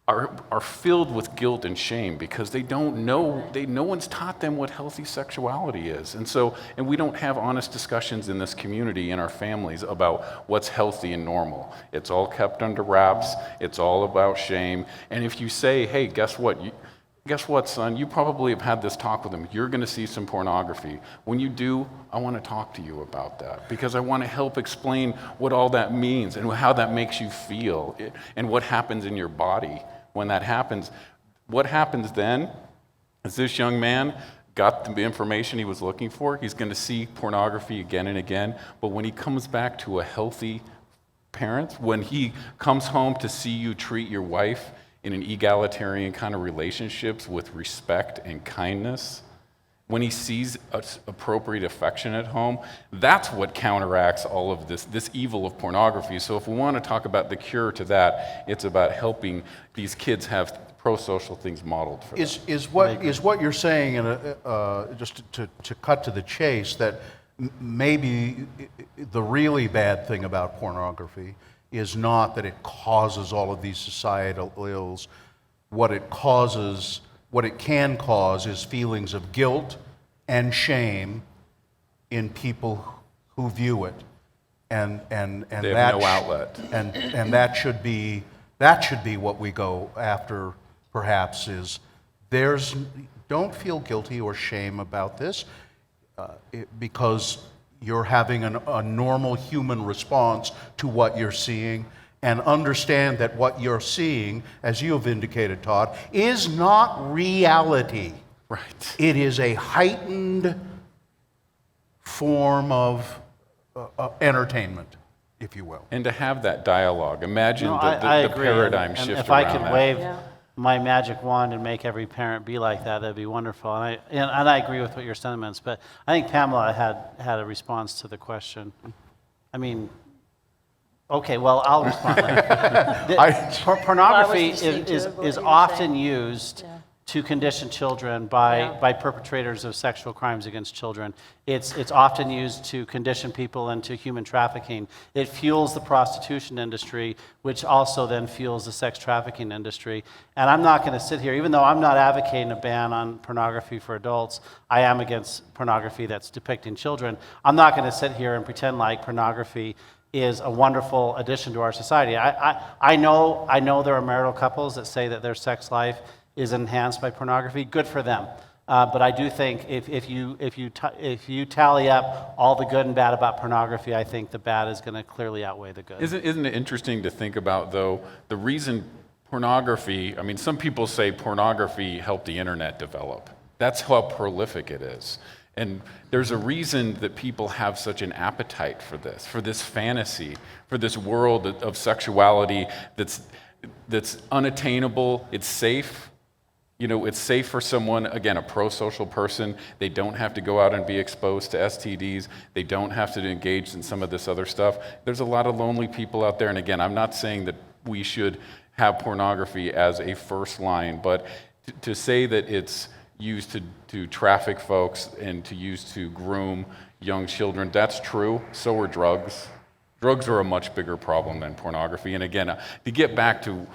are filled with guilt and shame because they don't know, no one's taught them what healthy sexuality is. And we don't have honest discussions in this community, in our families, about what's healthy and normal. It's all kept under wraps. It's all about shame. And if you say, hey, guess what, son? You probably have had this talk with them. You're going to see some pornography. When you do, I want to talk to you about that, because I want to help explain what all that means and how that makes you feel and what happens in your body when that happens. What happens then is this young man got the information he was looking for. He's going to see pornography again and again. But when he comes back to a healthy parent, when he comes home to see you treat your wife in an egalitarian kind of relationships with respect and kindness, when he sees appropriate affection at home, that's what counteracts all of this evil of pornography. So if we want to talk about the cure to that, it's about helping these kids have pro-social things modeled for them. Is what you're saying, just to cut to the chase, that maybe the really bad thing about pornography is not that it causes all of these societal ills. What it can cause is feelings of guilt and shame in people who view it, and They have no outlet. and that should be what we go after. Perhaps is don't feel guilty or shame about this, because you're having a normal human response to what you're seeing, and understand that what you're seeing, as you have indicated, Todd, is not reality. Right. It is a heightened form of entertainment, if you will. And to have that dialogue, imagine I the agree. paradigm And shift if I around could that. wave Yeah. my magic wand and make every parent be like that, that'd be wonderful. And I agree with what your sentiments, but I think Pamela had a response to the question. I mean, okay, well, I'll respond later. Pornography I was listening to is what you were often saying. used Yeah. to condition children by perpetrators of sexual crimes against children. It's often used to condition people into human trafficking. It fuels the prostitution industry, which also then fuels the sex trafficking industry. And I'm not going to sit here, even though I'm not advocating a ban on pornography for adults, I am against pornography that's depicting children. I'm not going to sit here and pretend like pornography is a wonderful addition to our society. I know there are marital couples that say that their sex life is enhanced by pornography. Good for them. But I do think if you tally up all the good and bad about pornography, I think the bad is going to clearly outweigh the good. Isn't it interesting to think about, though, the reason pornography, I mean, some people say pornography helped the internet develop. That's how prolific it is. And there's a reason that people have such an appetite for this fantasy, for this world of sexuality that's unattainable, it's safe. You know, it's safe for someone, again, a pro-social person. They don't have to go out and be exposed to STDs. They don't have to engage in some of this other stuff. There's a lot of lonely people out there. And again, I'm not saying that we should have pornography as a first line, but to say that it's used to traffic folks and to use to groom young children, that's true. So are drugs. Drugs are a much bigger problem than pornography. And again, to get back to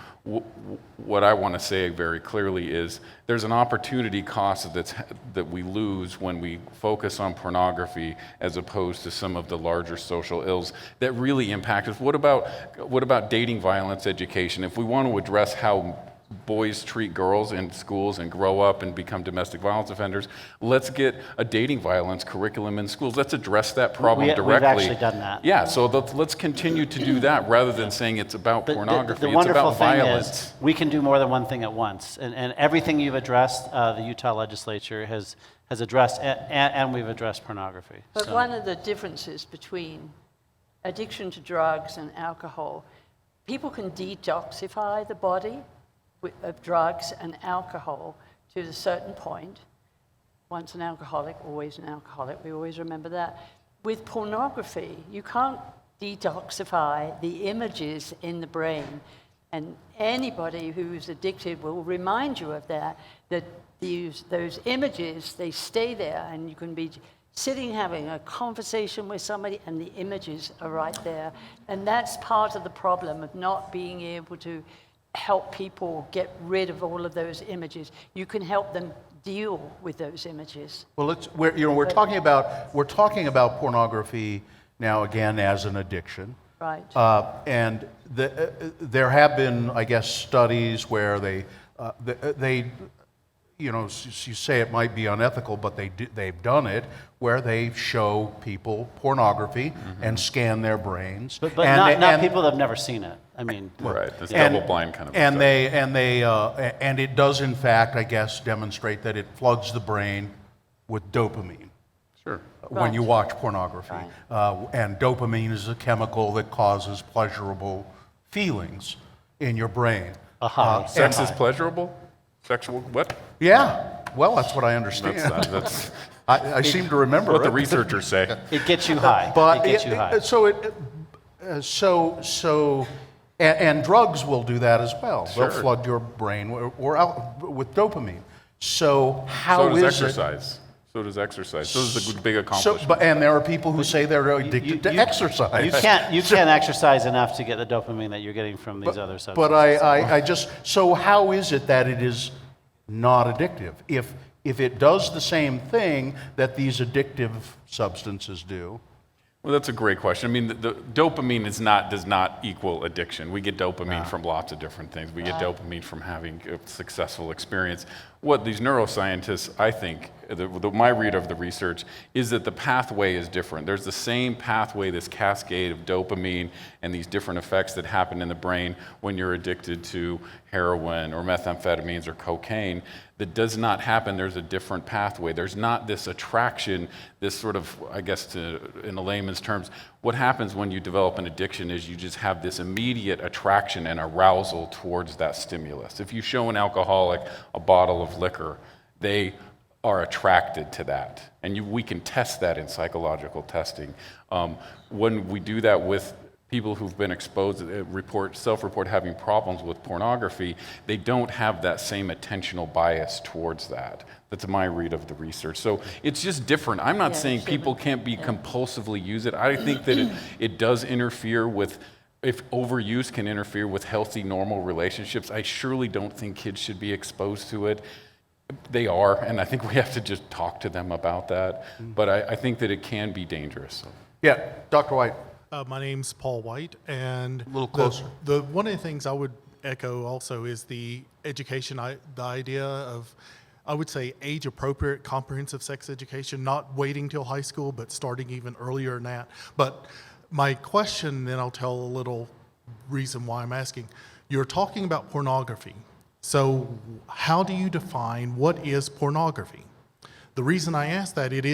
what I want to say very clearly is there's an opportunity cost that we lose when we focus on pornography as opposed to some of the larger social ills that really impact us. What about dating violence education? If we want to address how boys treat girls in schools and grow up and become domestic violence offenders, let's get a dating violence curriculum in schools. Let's address that problem directly. We've actually done that. Yeah, so let's continue to do that rather than saying it's about pornography. The It's wonderful about thing violence. is we can do more than one thing at once. And everything you've addressed, the Utah legislature has addressed, and we've addressed pornography. But So- one of the differences between addiction to drugs and alcohol, people can detoxify the body of drugs and alcohol to a certain point. Once an alcoholic, always an alcoholic. We always remember that. With pornography, you can't detoxify the images in the brain. And anybody who's addicted will remind you of that those images, they stay there, and you can be sitting having a conversation with somebody and the images are right there. And that's part of the problem of not being able to help people get rid of all of those images. You can help them deal with those images. Well, we're talking about pornography now again as an addiction. Right. And there have been, I guess, studies where they you say it might be unethical, but they've done it, where they show people pornography and scan their brains. But not people that have never seen it. I mean, Right, this And- double-blind kind of and study. and it does in fact, I guess, demonstrate that it floods the brain with dopamine Sure. when you watch pornography. Right. And dopamine is a chemical that causes pleasurable feelings in your brain. A high. Sex is pleasurable? Sexual, what? Yeah, well, that's what I understand. That's I seem to remember what the it. researchers say. It gets you high. But it gets you high. And drugs will do that as well. Sure. They'll flood your brain or out with dopamine. So So how does is exercise. So does exercise. So does the big it? accomplishment. And there are people who say they're addicted to exercise. You can't exercise enough to get the dopamine that you're getting from these other substances. But I just, so how is it that it is not addictive? If it does the same thing that these addictive substances do. Well, that's a great question. I mean, the dopamine does not equal addiction. We get dopamine from lots of different things. We get dopamine from having a successful experience. What these neuroscientists, I think, my read of the research, is that the pathway is different. There's the same pathway, this cascade of dopamine and these different effects that happen in the brain when you're addicted to heroin or methamphetamines or cocaine. That does not happen. There's a different pathway. There's not this attraction, this sort of, I guess, in a layman's terms, what happens when you develop an addiction is you just have this immediate attraction and arousal towards that stimulus. If you show an alcoholic a bottle of liquor, they are attracted to that. And we can test that in psychological testing. When we do that with people who've been exposed, self-report having problems with pornography, they don't have that same attentional bias towards that. That's my read of the research. So it's just different. I'm not saying people can't be compulsively use it. I think that it does interfere with, if overuse can interfere with healthy, normal relationships, I surely don't think kids should be exposed to it. They are, and I think we have to just talk to them about that. But I think that it can be dangerous. Yeah, Dr. White. My name's Paul White, and A little closer. One of the things I would echo also is the education, the idea of, I would say, age-appropriate comprehensive sex education, not waiting till high school, but starting even earlier than that. But my question, then I'll tell a little reason why I'm asking. You're talking about pornography. So how do you define what is pornography? The reason I ask that, it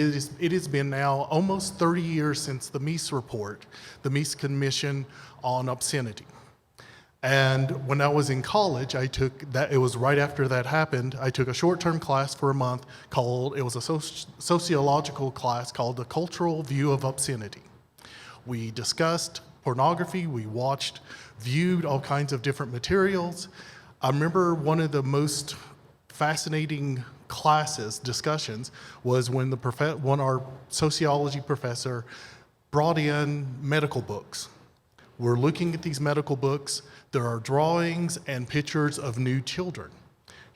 has been now almost 30 years since the Meese report, the Meese Commission on Obscenity. And when I was in college, it was right after that happened, I took a short-term class for a month it was a sociological class called The Cultural View of Obscenity. We discussed pornography, we viewed all kinds of different materials. I remember one of the most fascinating discussions was when our sociology professor brought in medical books. We're looking at these medical books. There are drawings and pictures of nude children.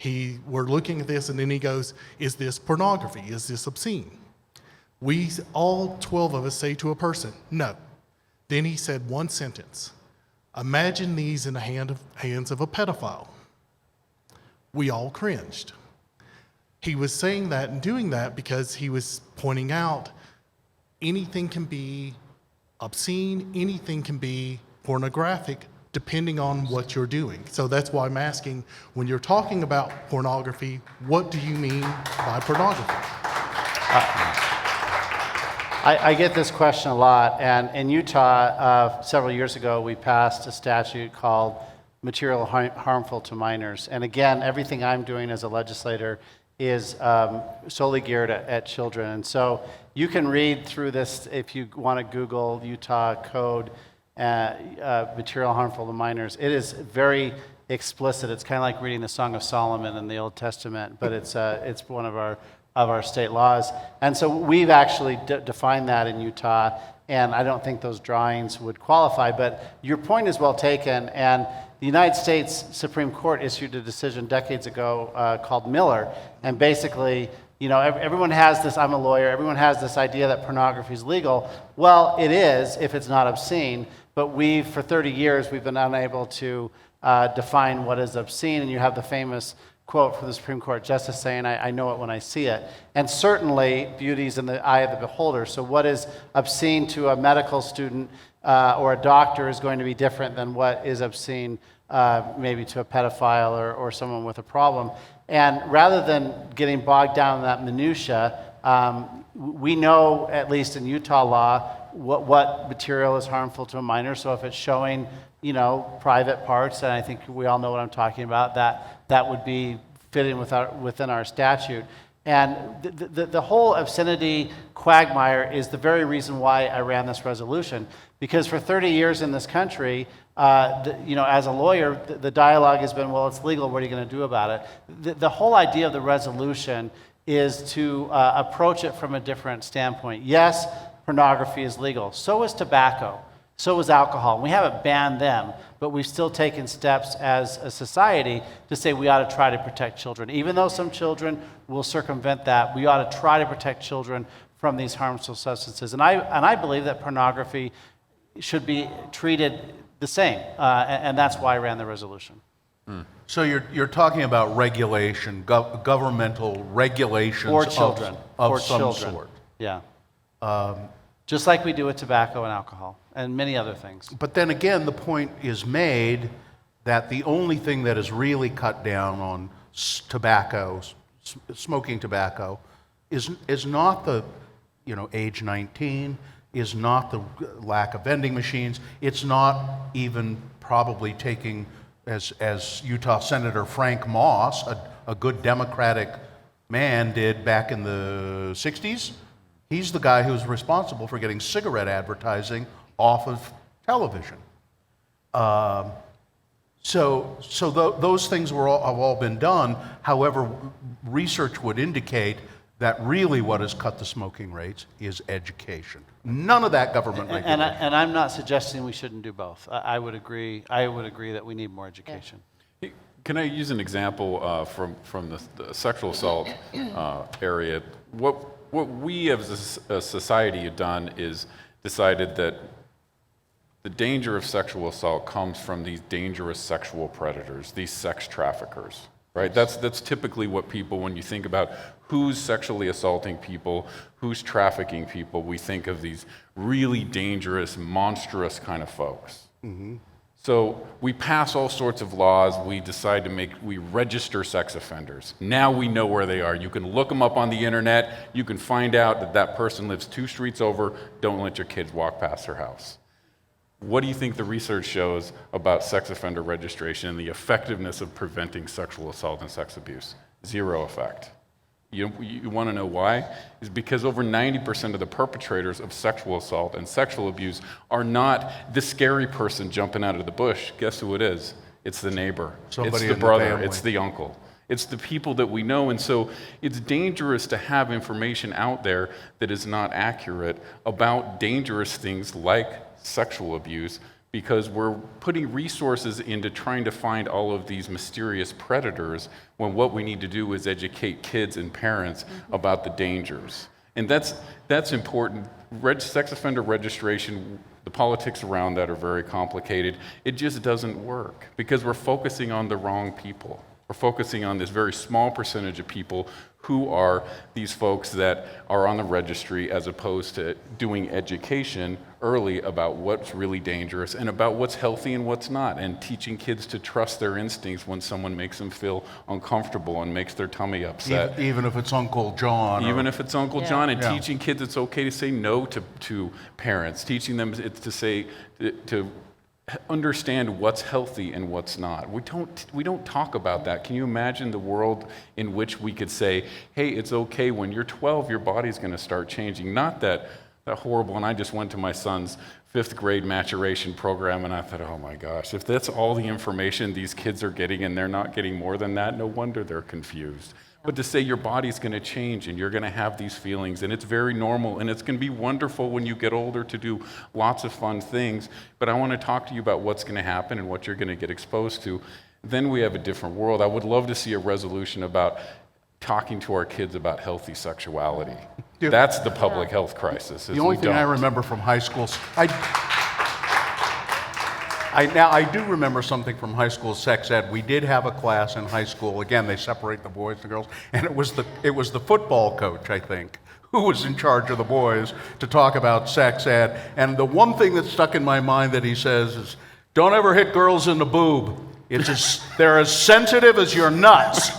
We're looking at this, and then he goes, "Is this pornography? Is this obscene?" We, all 12 of us, say to a person, "No." Then he said one sentence, "Imagine these in the hands of a pedophile." We all cringed. He was saying that and doing that because he was pointing out anything can be obscene, anything can be pornographic, depending on what you're doing. So that's why I'm asking, when you're talking about pornography, what do you mean by pornography? I get this question a lot, and in Utah, several years ago, we passed a statute called Material Harmful to Minors. And again, everything I'm doing as a legislator is solely geared at children. And so you can read through this if you want to Google Utah Code, Material Harmful to Minors. It is very explicit. It's kind of like reading the Song of Solomon in the Old Testament, but it's one of our state laws. And so we've actually defined that in Utah, and I don't think those drawings would qualify. But your point is well taken, and the United States Supreme Court issued a decision decades ago called Miller, and basically, everyone has this, I'm a lawyer, everyone has this idea that pornography is legal. Well, it is if it's not obscene, but for 30 years, we've been unable to define what is obscene, and you have the famous quote from the Supreme Court justice saying, I know it when I see it. And certainly, beauty's in the eye of the beholder. So what is obscene to a medical student or a doctor is going to be different than what is obscene maybe to a pedophile or someone with a problem. And rather than getting bogged down in that minutia, we know, at least in Utah law, what material is harmful to a minor. So if it's showing, private parts, and I think we all know what I'm talking about, that would be fitting within our statute. And the whole obscenity quagmire is the very reason why I ran this resolution. Because for 30 years in this country, as a lawyer, the dialogue has been, well, it's legal, what are you going to do about it? The whole idea of the resolution is to approach it from a different standpoint. Yes, pornography is legal. So is tobacco. So is alcohol. We haven't banned them, but we've still taken steps as a society to say we ought to try to protect children. Even though some children will circumvent that, we ought to try to protect children from these harmful substances. And I believe that pornography should be treated the same, and that's why I ran the resolution. So you're talking about regulation, governmental regulations For children. of For some children. sort. Yeah. Just like we do with tobacco and alcohol and many other things. But then again, the point is made that the only thing that is really cut down on tobacco, smoking tobacco, is not the, age 19, is not the lack of vending machines. It's not even probably taking, as Utah Senator Frank Moss, a good Democratic man, did back in the 60s. He's the guy who's responsible for getting cigarette advertising off of television. Those things have all been done. However, research would indicate that really what has cut the smoking rates is education. None of that government regulation. And I'm not suggesting we shouldn't do both. I would agree that we need more education. Can I use an example from the sexual assault area? What we as a society have done is decided that the danger of sexual assault comes from these dangerous sexual predators, these sex traffickers, right? That's typically what people, when you think about who's sexually assaulting people, who's trafficking people, we think of these really dangerous, monstrous kind of folks. Mm-hmm. So we pass all sorts of laws. We decide we register sex offenders. Now we know where they are. You can look them up on the internet. You can find out that person lives 2 streets over. Don't let your kids walk past their house. What do you think the research shows about sex offender registration and the effectiveness of preventing sexual assault and sex abuse? 0 effect. You want to know why? Is because over 90% of the perpetrators of sexual assault and sexual abuse are not the scary person jumping out of the bush. Guess who it is? It's the neighbor. Somebody it's in the the brother. family. It's the uncle. It's the people that we know. And so it's dangerous to have information out there that is not accurate about dangerous things like sexual abuse, because we're putting resources into trying to find all of these mysterious predators when what we need to do is educate kids and parents about the dangers. And that's important. Sex offender registration, the politics around that are very complicated. It just doesn't work because we're focusing on the wrong people. We're focusing on this very small percentage of people who are these folks that are on the registry, as opposed to doing education early about what's really dangerous and about what's healthy and what's not, and teaching kids to trust their instincts when someone makes them feel uncomfortable and makes their tummy upset. Even if it's Uncle John. Even if it's Uncle John, and Yeah. teaching kids it's okay to say no to parents, teaching them to understand what's healthy and what's not. We don't talk about that. Can you imagine the world in which we could say, hey, it's okay, when you're 12, your body's going to start changing. Not that horrible, and I just went to my son's 5th grade maturation program, and I thought, oh my gosh, if that's all the information these kids are getting and they're not getting more than that, no wonder they're confused. But to say your body's going to change and you're going to have these feelings, and it's very normal, and it's going to be wonderful when you get older to do lots of fun things, but I want to talk to you about what's going to happen and what you're going to get exposed to, then we have a different world. I would love to see a resolution about talking to our kids about healthy sexuality. Yeah. That's the public health crisis. The only thing I remember from high school, I do remember something from high school sex ed. We did have a class in high school. Again, they separate the boys and the girls, and it was the football coach, I think, who was in charge of the boys to talk about sex ed. And the one thing that stuck in my mind that he says is, "Don't ever hit girls in the boob. They're as sensitive as your nuts."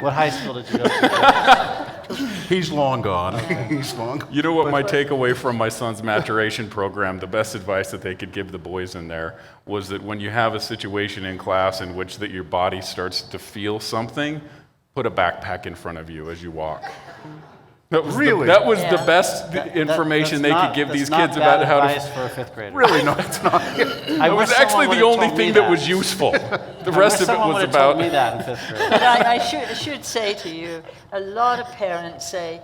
What high school did you go to? He's long gone. He's long gone. You know what my takeaway from my son's maturation program, the best advice that they could give the boys in there was that when you have a situation in class in which that your body starts to feel something, put a backpack in front of you as you walk. That was Really? that was the Yeah. best information they could give these kids about about how to. advice for a fifth grader. Really, no, it's not. I It was wish actually someone the would've only told me thing that was useful. The rest of it someone was would've about. told me that in fifth grade. But I should say to you, a lot of parents say,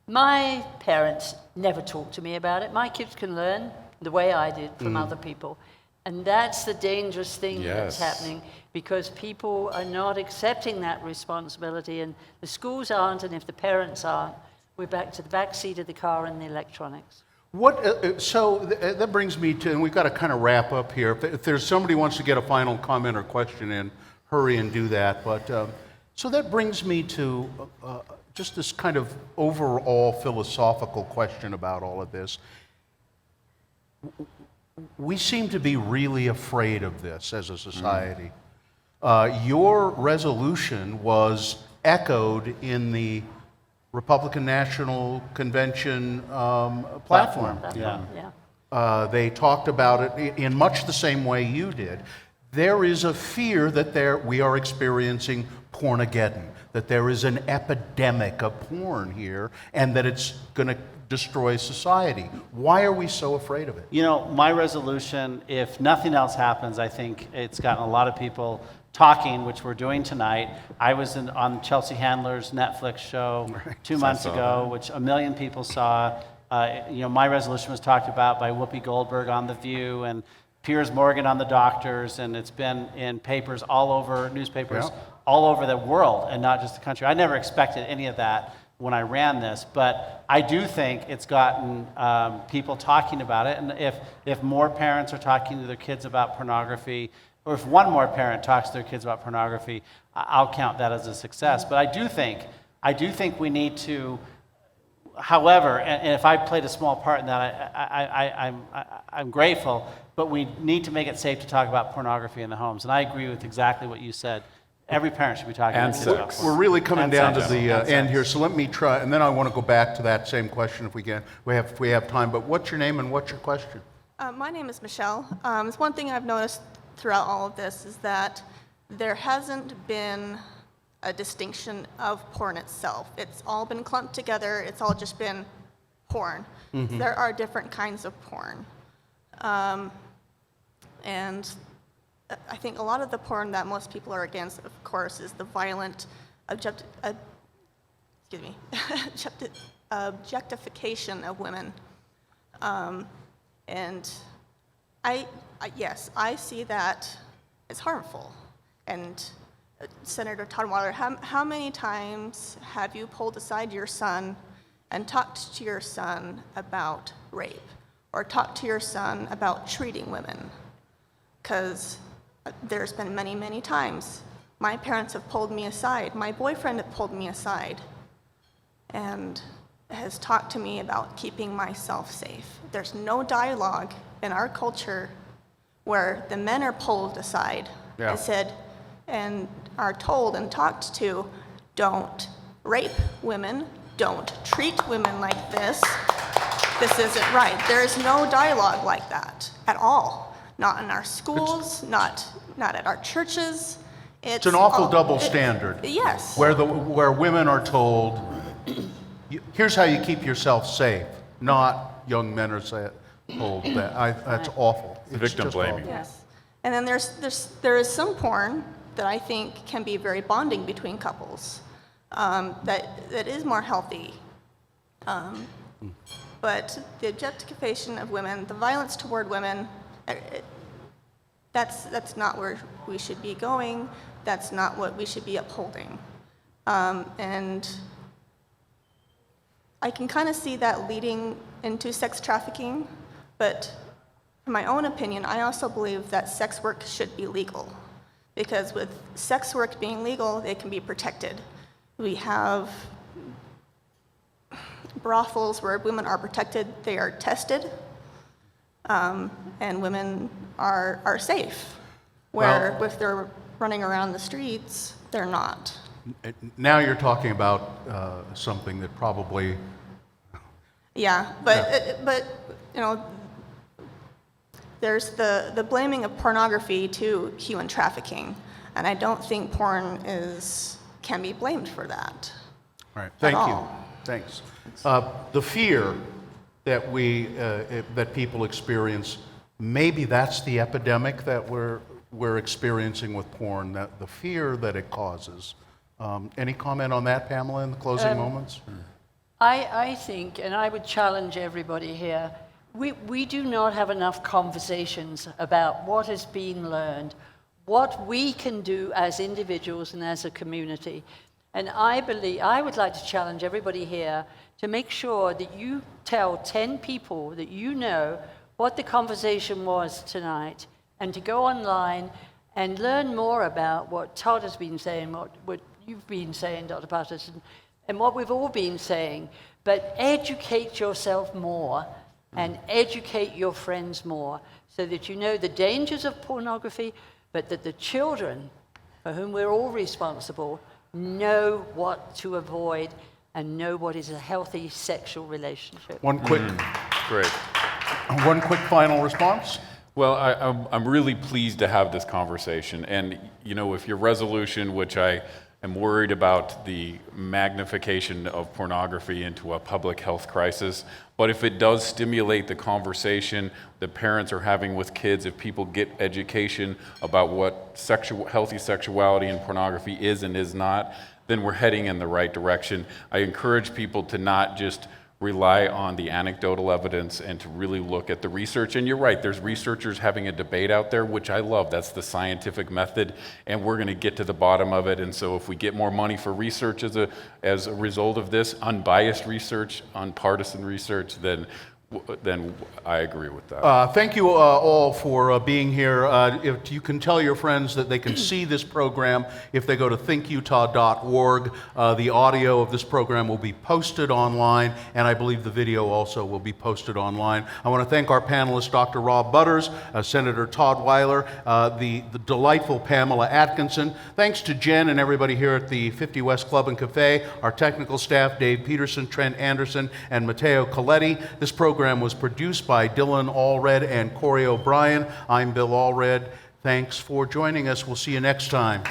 my parents never talked to me about it. My kids can learn the way I did from other people. And that's the dangerous thing that's Yes. happening, because people are not accepting that responsibility, and the schools aren't, and if the parents aren't, we're back to the back seat of the car and the electronics. That brings me to, and we've got to kind of wrap up here. If there's somebody who wants to get a final comment or question in, hurry and do that. But so that brings me to just this kind of overall philosophical question about all of this. We seem to be really afraid of this as a society. Your resolution was echoed in the Republican National Convention platform. Yeah. They talked about it in much the same way you did. There is a fear that we are experiencing Porn-a-Geddon, that there is an epidemic of porn here, and that it's going to destroy society. Why are we so afraid of it? You know, my resolution, if nothing else happens, I think it's gotten a lot of people talking, which we're doing tonight. I was on Chelsea Handler's Netflix show 2 months ago, which 1 million people saw. My resolution was talked about by Whoopi Goldberg on The View and Piers Morgan on The Doctors, and it's been in papers all over, newspapers all over the world, and not just the country. I never expected any of that when I ran this, but I do think it's gotten people talking about it, and if more parents are talking to their kids about pornography, or if one more parent talks to their kids about pornography, I'll count that as a success. But I do think we need to, however, and if I played a small part in that, I'm grateful, but we need to make it safe to talk about pornography in the homes. And I agree with exactly what you said. Every parent should be talking And to kids about sex. porn. We're really coming And down to sex. the And end sex. here, so let me try, and then I want to go back to that same question if we can. If we have time, but what's your name and what's your question? My name is Michelle. It's one thing I've noticed throughout all of this is that there hasn't been a distinction of porn itself. It's all been clumped together. It's all just been porn. There are different kinds of porn. And I think a lot of the porn that most people are against, of course, is the violent objectification of women. And yes, I see that as harmful. And Senator Todd Weiler, how many times have you pulled aside your son and talked to your son about rape, or talked to your son about treating women? Because there's been many, many times. My parents have pulled me aside. My boyfriend have pulled me aside and has talked to me about keeping myself safe. There's no dialogue in our culture where the men are pulled aside and said, and are told and talked to, don't rape women, don't treat women like this. This isn't right. There is no dialogue like that at all. Not in our schools, not at our churches. It's an awful double standard. Yes. Where women are told, here's how you keep yourself safe, not young men are told that. That's awful. It's Victim just blaming. awful. Yes. And then there is some porn that I think can be very bonding between couples, that is more healthy. But the objectification of women, the violence toward women, that's not where we should be going. That's not what we should be upholding. And I can kind of see that leading into sex trafficking, but in my own opinion, I also believe that sex work should be legal, because with sex work being legal, it can be protected. We have brothels where women are protected, they are tested, and women are safe, where if they're running around the streets, they're not. Now you're talking about something that probably, Yeah, but you know, there's the blaming of pornography to human trafficking, and I don't think porn can be blamed for that. all right, thank you. all. Thanks. The fear that that people experience, maybe that's the epidemic that we're experiencing with porn, that the fear that it causes. Any comment on that, Pamela, in the closing moments? I think, and I would challenge everybody here, we do not have enough conversations about what has been learned, what we can do as individuals and as a community. And I would like to challenge everybody here to make sure that you tell 10 people that you know what the conversation was tonight, and to go online and learn more about what Todd has been saying, what you've been saying, Dr. Patterson, and what we've all been saying. But educate yourself more and educate your friends more so that you know the dangers of pornography, but that the children, for whom we're all responsible, know what to avoid and know what is a healthy sexual relationship. One quick final response? Well, I'm really pleased to have this conversation. And, you know, if your resolution, which I am worried about the magnification of pornography into a public health crisis, but if it does stimulate the conversation that parents are having with kids, if people get education about what healthy sexuality and pornography is and is not, then we're heading in the right direction. I encourage people to not just rely on the anecdotal evidence and to really look at the research. And you're right, there's researchers having a debate out there, which I love. That's the scientific method, and we're going to get to the bottom of it. And so if we get more money for research as a result of this, unbiased research, unpartisan research, then I agree with that. Thank you all for being here. If you can tell your friends that they can see this program if they go to thinkutah.org. The audio of this program will be posted online, and I believe the video also will be posted online. I want to thank our panelists, Dr. Rob Butters, Senator Todd Weiler, the delightful Pamela Atkinson. Thanks to Jen and everybody here at the 50 West Club and Cafe, our technical staff, Dave Peterson, Trent Anderson, and Matteo Coletti. This program was produced by Dylan Allred and Corey O'Brien. I'm Bill Allred. Thanks for joining us. We'll see you next time.